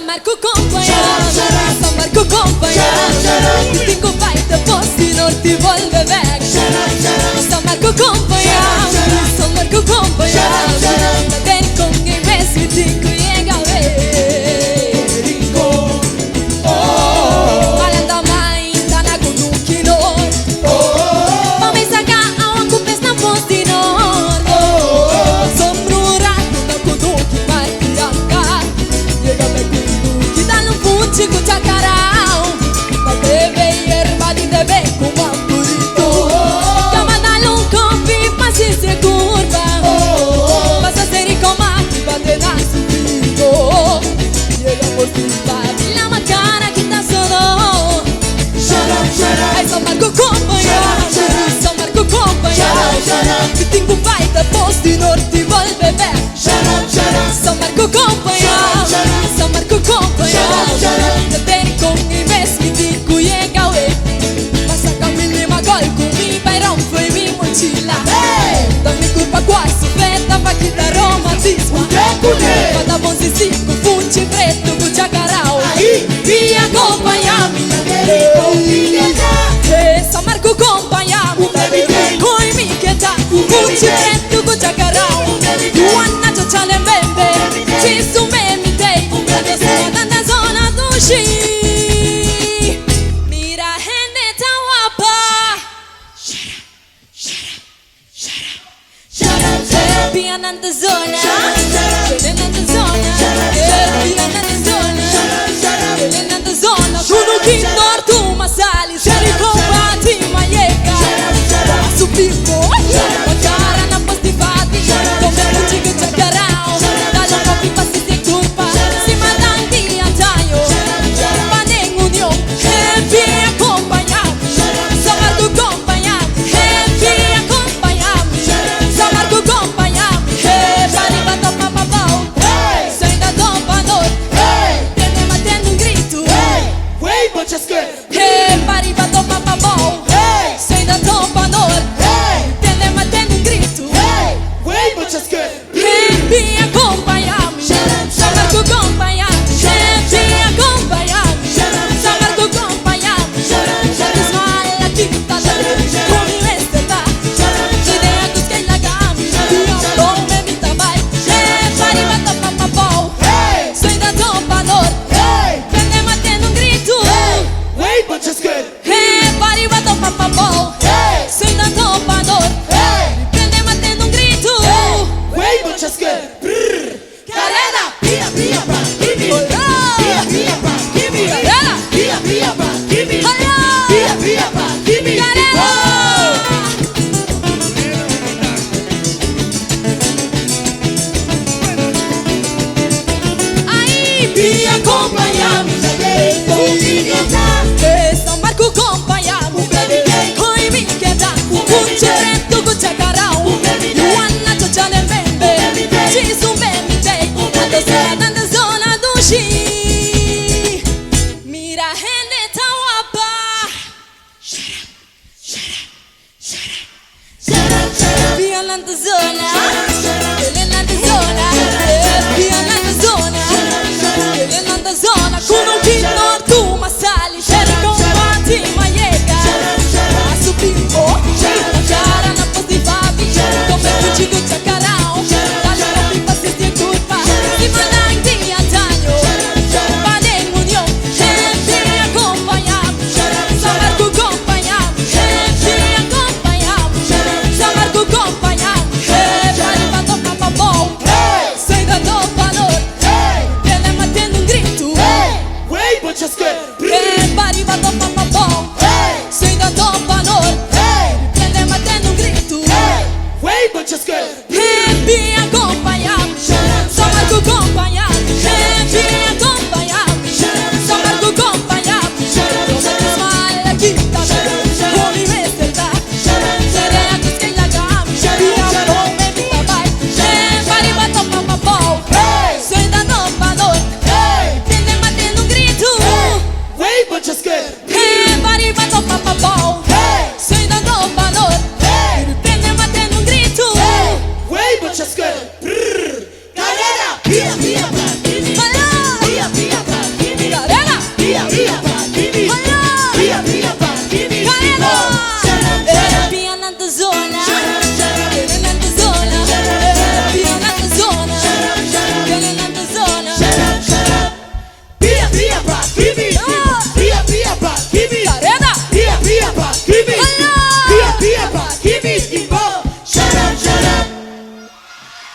São Marco companheiro, São Marco companheiro, que tengo baita posti non ti vuelve back. São Marco companheiro, São Marco companheiro, da den con i messi ti cuiega ringo. Malanda mai tana con un kinor, mami saga awan kupes na posti nor. Sombrura na kuduki parkiaka, llega me kuduki dalo punchi kuchakarao, ma bebe yerba di debe como amburito. Kama dalo un copi pasi se curva, vas a ser comati bate na subito. Llega por tu babi la macana kita sono. Ai São Marco companheiro, São Marco companheiro, que tengo baita posti non ti vuelve back. São Marco companheiro, São Marco companheiro, da den con i mesmi ti cuiega passa camini ma gol con mi bairon foi mi mochila. Da mi curva quasi fetta pa chi da romantismo. Vada bom zizico, funci preto cu chacarao. Via acompanhami, São Marco acompanhami, coi mi che ta, funci preto cu chacarao. Juana ciociale bembe, ci su me mi tei, da sola na zona do Xi. Mira hende tawapa, piananta zona, piananta zona, piananta zona, piananta zona. Kuno kindor tu masali, seri combati maieka, su pimpo, cara na posti fati, come pucci che chacarao, dalo copi passi se curpa, si mandanti a taglio, panen union, vi accompagnami, São Marco accompagnami, vi accompagnami, São Marco accompagnami, arriva dopo papà, sei da dopo noi, tiene matendo un grito, arriva dopo papà, sei da dopo noi, tiene matendo un grito, vi accompagnami, São Marco accompagnami, vi accompagnami, São Marco accompagnami, smalla tutta da come vestita, idea tu che la gami, come vita vai, arriva dopo papà, sei da dopo noi, tiene matendo un grito, arriva dopo papà, sei da dopo noi, tiene matendo un grito. Carena, Vi accompagniamo, São Marco accompagniamo, coi mi che da, un ceretto con chacarao, Juana ciociale bembe, ci su me mi tei, quando sei nella zona do Xi. Mira hende tawapa, piananta zona, piananta zona, piananta zona, piananta zona, kuno kindor tu masali, seri combati maieka, su pimpo, cara na posti fabi, come pucci cu chacarao, dalo copi passi se curva, si mandanti a taglio, panen union, vi accompagnami, São Marco accompagnami, vi accompagnami, São Marco accompagnami, arriva dopo papà, sei da dopo noi, viene matendo un grito, arriva dopo papà, sei da dopo noi, viene matendo un grito, vi accompagnami, São Marco accompagnami, vi accompagnami, São Marco accompagnami, come ti smalla chita, come vestita, idea tu che la gami, come vita vai, arriva dopo papà, sei da dopo noi, viene matendo un grito, arriva dopo papà, sei da dopo noi, viene matendo un grito. Carena, via, via,